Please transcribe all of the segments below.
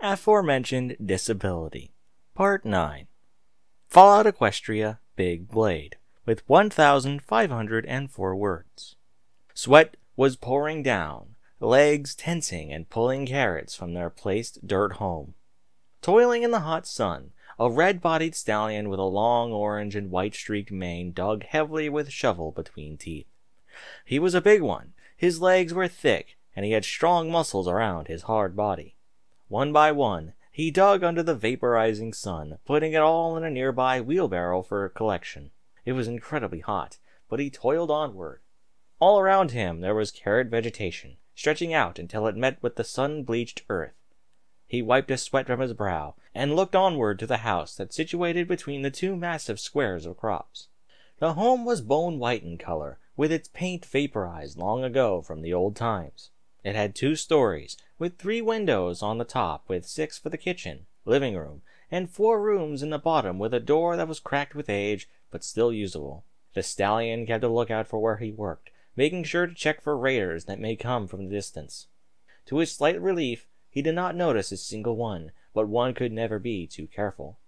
Aforementioned Disability. Part 9. Fallout Equestria Big Blade, with 1,504 words. Sweat was pouring down, legs tensing and pulling carrots from their placed dirt home. Toiling in the hot sun, a red-bodied stallion with a long orange and white-streaked mane dug heavily with shovel between teeth. He was a big one, his legs were thick, and he had strong muscles around his hard body. One by one, he dug under the vaporizing sun, putting it all in a nearby wheelbarrow for collection. It was incredibly hot, but he toiled onward. All around him there was carrot vegetation, stretching out until it met with the sun-bleached earth. He wiped a sweat from his brow, and looked onward to the house that situated between the two massive squares of crops. The home was bone-white in color, with its paint vaporized long ago from the old times. It had 2 stories, with 3 windows on the top, with 6 for the kitchen, living room, and 4 rooms in the bottom with a door that was cracked with age, but still usable. The stallion kept a lookout for where he worked, making sure to check for raiders that may come from the distance. To his slight relief, he did not notice a single one, but one could never be too careful.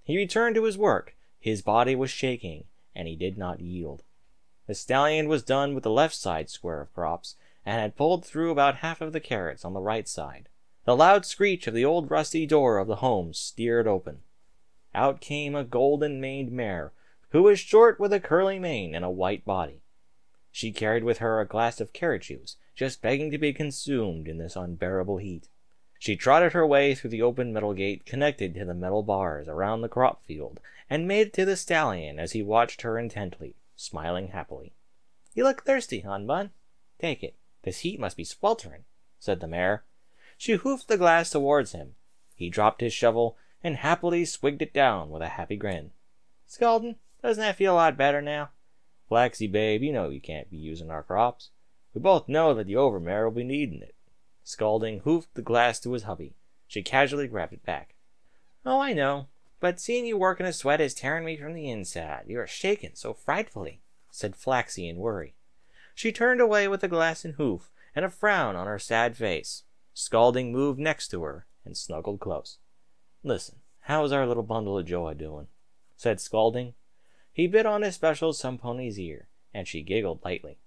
He returned to his work. His body was shaking, and he did not yield. The stallion was done with the left side square of crops, and had pulled through about half of the carrots on the right side. The loud screech of the old rusty door of the home steered open. Out came a golden-maned mare, who was short with a curly mane and a white body. She carried with her a glass of carrot juice, just begging to be consumed in this unbearable heat. She trotted her way through the open metal gate connected to the metal bars around the crop field, and made it to the stallion as he watched her intently, smiling happily. "You look thirsty, hon bun. Take it. This heat must be sweltering," said the mare. She hoofed the glass towards him. He dropped his shovel and happily swigged it down with a happy grin. "Scaldin', doesn't that feel a lot better now? Flaxy, babe, you know you can't be using our crops. We both know that the overmare will be needing it." Scalding hoofed the glass to his hubby. She casually grabbed it back. "Oh, I know, but seeing you work in a sweat is tearing me from the inside. You are shaking so frightfully," said Flaxy in worry. She turned away with the glass and hoof, and a frown on her sad face. Scalding moved next to her and snuggled close. "Listen, how's our little bundle of joy doing?" said Scalding. He bit on his special Sun-Pony's ear, and she giggled lightly.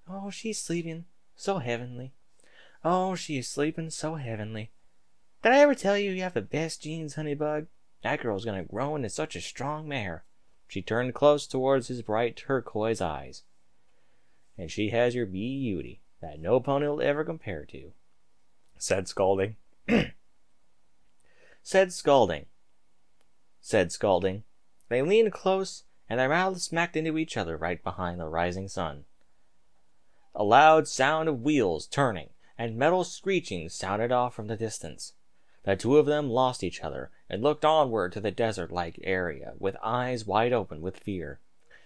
"Oh, she's sleeping so heavenly. Oh, she is sleeping so heavenly. Did I ever tell you you have the best genes, Honeybug? That girl's gonna grow into such a strong mare." She turned close towards his bright turquoise eyes. "And she has your beauty that no pony will ever compare to," said Scalding. Said Scalding. They leaned close, and their mouths smacked into each other right behind the rising sun. A loud sound of wheels turning and metal screeching sounded off from the distance. The two of them lost each other and looked onward to the desert-like area with eyes wide open with fear.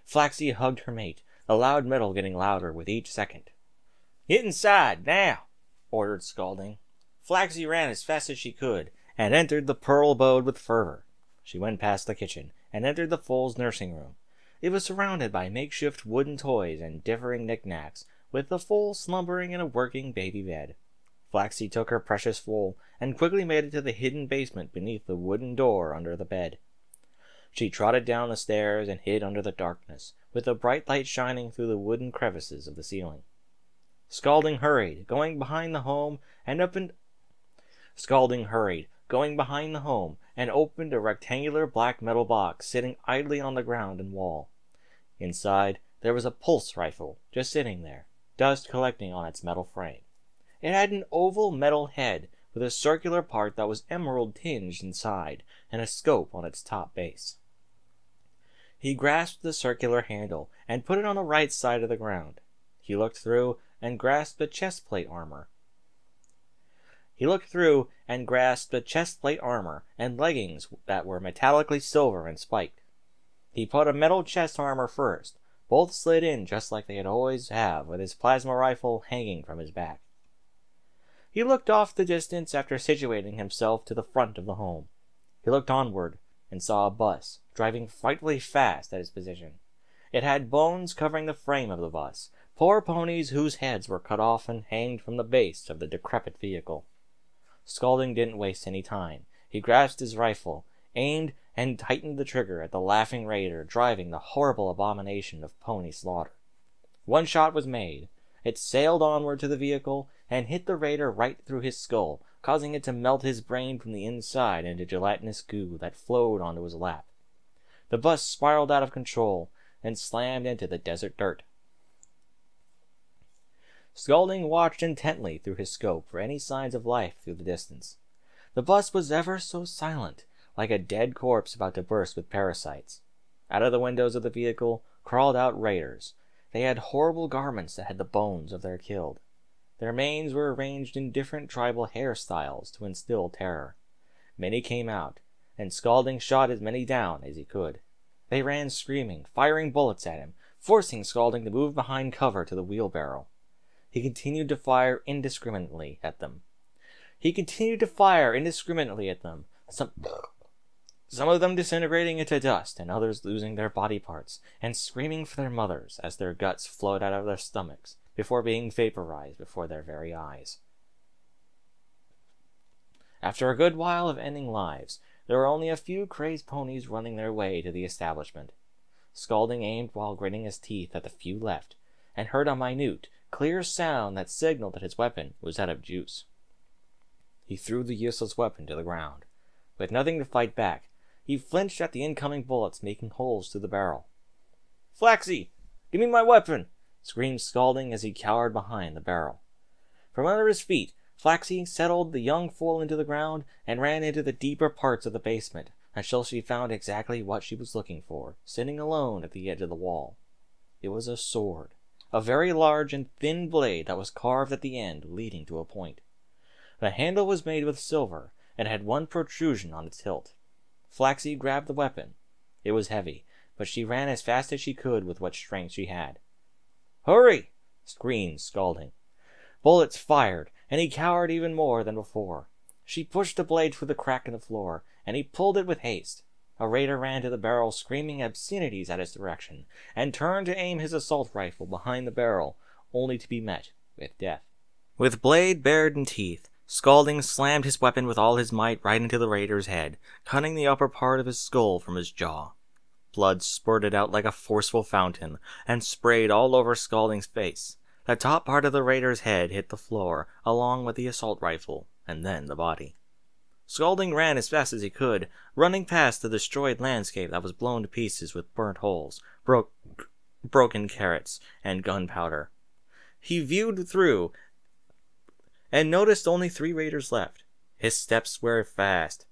Flaxy hugged her mate, the loud metal getting louder with each second. "Get inside, now!" ordered Scalding. Flaxy ran as fast as she could and entered the pearl abode with fervor. She went past the kitchen and entered the foal's nursing room. It was surrounded by makeshift wooden toys and differing knickknacks, with the foal slumbering in a working baby bed. Flaxy took her precious foal and quickly made it to the hidden basement beneath the wooden door under the bed. She trotted down the stairs and hid under the darkness, with the bright light shining through the wooden crevices of the ceiling. Scalding hurried, going behind the home, and opened a rectangular black metal box sitting idly on the ground and wall. Inside, there was a pulse rifle, just sitting there, dust collecting on its metal frame. It had an oval metal head with a circular part that was emerald-tinged inside, and a scope on its top base. He grasped the circular handle and put it on the right side of the ground. He looked through and grasped the chest plate armor and leggings that were metallically silver and spiked. He put a metal chest armor first. Both slid in just like they had always have, with his plasma rifle hanging from his back. He looked off the distance after situating himself to the front of the home. He looked onward and saw a bus, driving frightfully fast at his position. It had bones covering the frame of the bus, poor ponies whose heads were cut off and hanged from the base of the decrepit vehicle. Scalding didn't waste any time. He grasped his rifle, aimed, and tightened the trigger at the laughing raider driving the horrible abomination of pony slaughter. One shot was made. It sailed onward to the vehicle and hit the raider right through his skull, causing it to melt his brain from the inside into gelatinous goo that flowed onto his lap. The bus spiraled out of control and slammed into the desert dirt. Scalding watched intently through his scope for any signs of life through the distance. The bus was ever so silent, like a dead corpse about to burst with parasites. Out of the windows of the vehicle crawled out raiders. They had horrible garments that had the bones of their killed. Their manes were arranged in different tribal hairstyles to instill terror. Many came out, and Scalding shot as many down as he could. They ran screaming, firing bullets at him, forcing Scalding to move behind cover to the wheelbarrow. He continued to fire indiscriminately at them. Some of them disintegrating into dust, and others losing their body parts, and screaming for their mothers as their guts flowed out of their stomachs, before being vaporized before their very eyes. After a good while of ending lives, there were only a few crazed ponies running their way to the establishment. Scalding aimed while gritting his teeth at the few left, and heard a minute, clear sound that signaled that his weapon was out of juice. He threw the useless weapon to the ground. With nothing to fight back, he flinched at the incoming bullets making holes through the barrel. "Flaxy, give me my weapon!" screamed Scalding as he cowered behind the barrel. From under his feet, Flaxy settled the young foal into the ground and ran into the deeper parts of the basement until she found exactly what she was looking for, sitting alone at the edge of the wall. It was a sword, a very large and thin blade that was carved at the end, leading to a point. The handle was made with silver and had one protrusion on its hilt. Flaxy grabbed the weapon. It was heavy, but she ran as fast as she could with what strength she had. "Hurry!" screamed Scalding. Bullets fired, and he cowered even more than before. She pushed the blade through the crack in the floor, and he pulled it with haste. A raider ran to the barrel screaming obscenities at his direction, and turned to aim his assault rifle behind the barrel, only to be met with death. With blade bared and teeth, Scalding slammed his weapon with all his might right into the raider's head, cutting the upper part of his skull from his jaw. Blood spurted out like a forceful fountain, and sprayed all over Scalding's face. The top part of the raider's head hit the floor, along with the assault rifle, and then the body. Scalding ran as fast as he could, running past the destroyed landscape that was blown to pieces with burnt holes, broken carrots, and gunpowder. He viewed through and noticed only 3 raiders left. His steps were fast,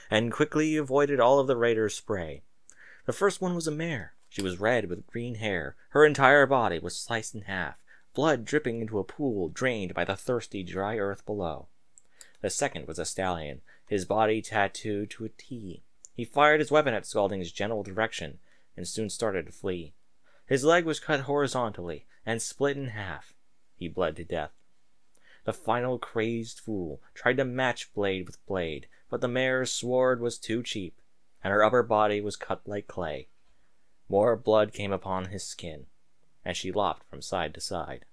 and quickly avoided all of the raiders' spray. The first one was a mare. She was red with green hair. Her entire body was sliced in half, blood dripping into a pool drained by the thirsty, dry earth below. The second was a stallion, his body tattooed to a T. He fired his weapon at Scalding's general direction, and soon started to flee. His leg was cut horizontally, and split in half. He bled to death. The final crazed fool tried to match blade with blade, but the mare's sword was too cheap, and her upper body was cut like clay. More blood came upon his skin, and she lopped from side to side.